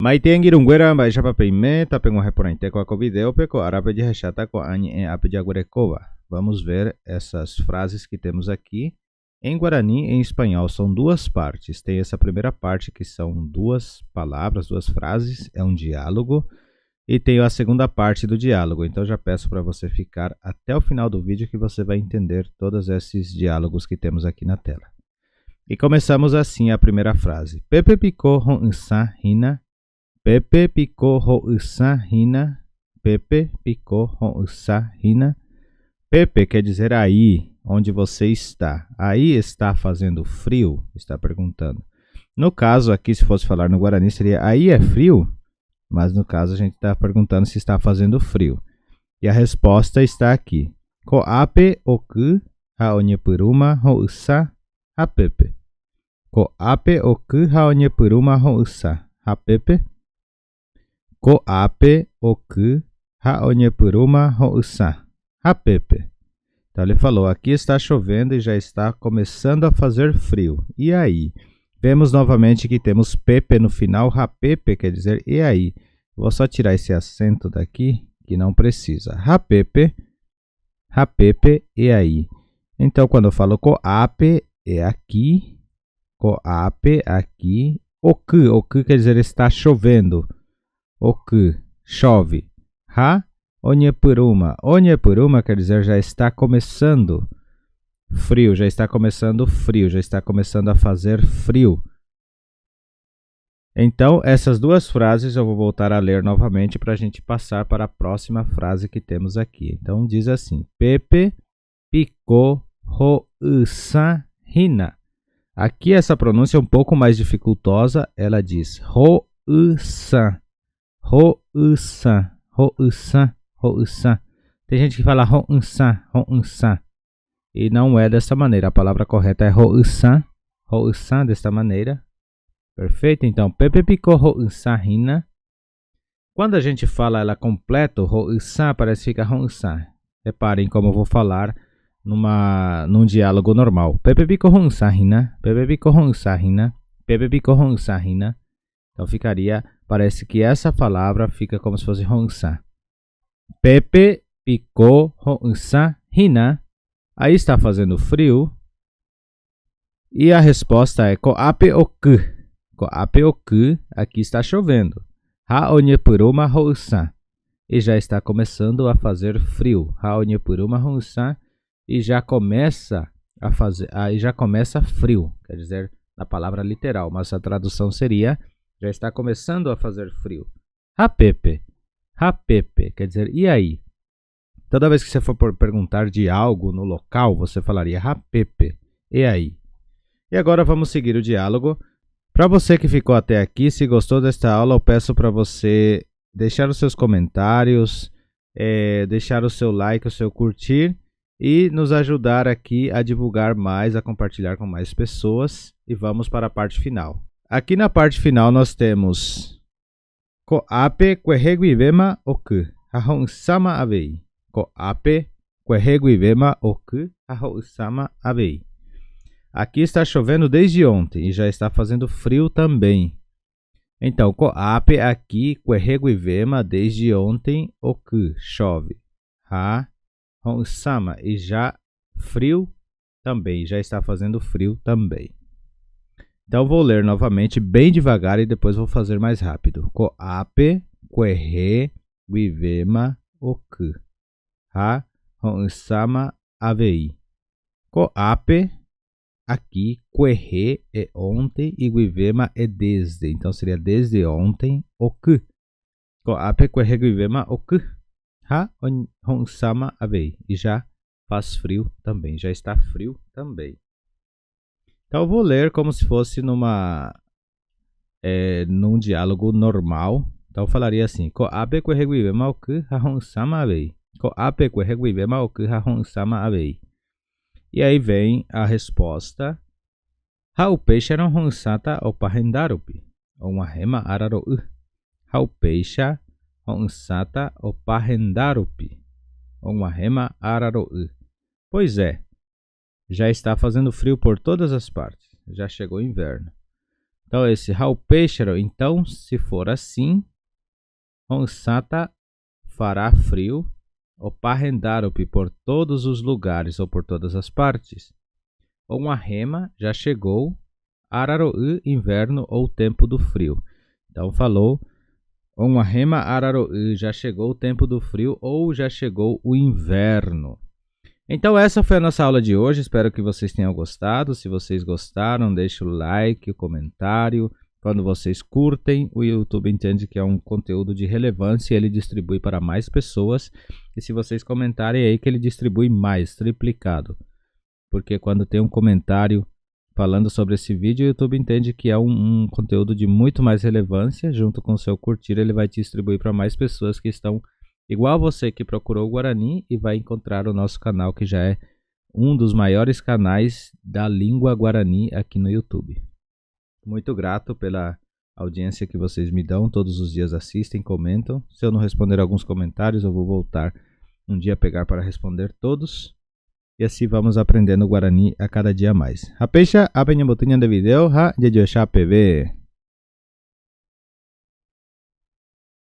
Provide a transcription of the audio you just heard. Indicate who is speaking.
Speaker 1: Maitengirunguera baixa para pime, tapengo reporente com a video, peco árabe de rechata com a em ape de aguarecova. Vamos ver essas frases que temos aqui. Em Guarani e em espanhol são duas partes. Tem essa primeira parte que são duas palavras, duas frases, é um diálogo. E tem a segunda parte do diálogo. Então já peço para você ficar até o final do vídeo que você vai entender todos esses diálogos que temos aqui na tela. E começamos assim a primeira frase. Pepe picou ronsa hina. Pepe picou ronsa hina. Pepe picou ronsa hina. Pepe quer dizer aí, onde você está. Aí está fazendo frio? Está perguntando. No caso aqui, se fosse falar no Guarani, seria aí é frio? Mas no caso a gente está perguntando se está fazendo frio. E a resposta está aqui. Ko ape oku ha onyepuruma rousa ha pepe. Ko ape oku ha onyepuruma rousa ha pepe. Ko ape oku ha onyepuruma rousa ha pepe. Então ele falou, aqui está chovendo e já está começando a fazer frio. E aí? Vemos novamente que temos pepe no final, rapepe quer dizer e aí. Vou só tirar esse acento daqui, que não precisa. Rapepe e aí. Então, quando eu falo coape, é aqui. Coape, aqui. Oku quer dizer está chovendo. Oku, chove. Ha, onyepuruma. Onyepuruma quer dizer já está começando frio, já está começando frio, já está começando a fazer frio. Então, essas duas frases eu vou voltar a ler novamente para a gente passar para a próxima frase que temos aqui. Então, diz assim, Pepe picou rousa hina. Aqui essa pronúncia é um pouco mais dificultosa, ela diz rousa, rousa, rousa, rousa. Tem gente que fala rousa, rousa. E não é dessa maneira, a palavra correta é rousa, rousa, desta maneira. Perfeito? Então, Pepe picou rousa hina. Quando a gente fala ela completo, rousa, parece que fica rousa. Reparem como eu vou falar num diálogo normal. Pepe picou rousa hina, Pepe picou rousa hina, Pepe picou rousa hina. Então ficaria, parece que essa palavra fica como se fosse rousa. Pepe picou rousa hina. Aí está fazendo frio. E a resposta é coape oku. Coape oku, aqui está chovendo. Ha onyepuruma rousa. E já está começando a fazer frio. Ha onyepuruma rousa. E já começa a fazer, aí já começa frio. Quer dizer, na palavra literal, mas a tradução seria já está começando a fazer frio. Ha pepe. Ha pepe, quer dizer, e aí? Toda vez que você for perguntar de algo no local, você falaria ha pepe, e aí? E agora vamos seguir o diálogo. Para você que ficou até aqui, se gostou desta aula, eu peço para você deixar os seus comentários, deixar o seu like, o seu curtir e nos ajudar aqui a divulgar mais, a compartilhar com mais pessoas. E vamos para a parte final. Aqui na parte final nós temos Koape kwehegwivema oku hahonsama avei. Koape kwehegwivema oku hahonsama avei. Aqui está chovendo desde ontem e já está fazendo frio também. Então, coape aqui, kwehegwivema, desde ontem, oku, chove. Ha, honsama, e já frio também, já está fazendo frio também. Então, vou ler novamente bem devagar e depois vou fazer mais rápido. Coape kwehegwivema, oku. Ha, honsama, avei. Coape aqui, kwehê é ontem e guivema é desde. Então, seria desde ontem, oku. Koape kwehê guivema oku. Ha honsama avei. E já faz frio também. Já está frio também. Então, eu vou ler como se fosse num diálogo normal. Então, eu falaria assim. Koape kwehê guivema oku. Ha honsama avei. Koape kwehê guivema oku. Ha honsama avei. E aí vem a resposta. Haupeixa não ronsata opahendarupi. Uma rema araro. Haupeixa ronsata opahendarupi. Uma rema araro. Pois é, já está fazendo frio por todas as partes. Já chegou o inverno. Então, esse haupéxero, então, se for assim, Onsata fará frio, o parrendarope por todos os lugares ou por todas as partes. Uma rema já chegou, Araro'u, inverno ou tempo do frio. Então, falou, uma rema Araro'u, já chegou o tempo do frio ou já chegou o inverno. Então essa foi a nossa aula de hoje, espero que vocês tenham gostado. Se vocês gostaram, deixe o like, o comentário. Quando vocês curtem, o YouTube entende que é um conteúdo de relevância e ele distribui para mais pessoas. E se vocês comentarem, é aí que ele distribui mais, triplicado. Porque quando tem um comentário falando sobre esse vídeo, o YouTube entende que é um conteúdo de muito mais relevância. Junto com o seu curtir, ele vai distribuir para mais pessoas que estão igual você, que procurou o Guarani e vai encontrar o nosso canal, que já é um dos maiores canais da língua Guarani aqui no YouTube. Muito grato pela audiência que vocês me dão, todos os dias assistem, comentam. Se eu não responder alguns comentários, eu vou voltar um dia a pegar para responder todos. E assim vamos aprendendo Guarani a cada dia mais. Hapeisha, apenha botinha de video, ha, jejo PV.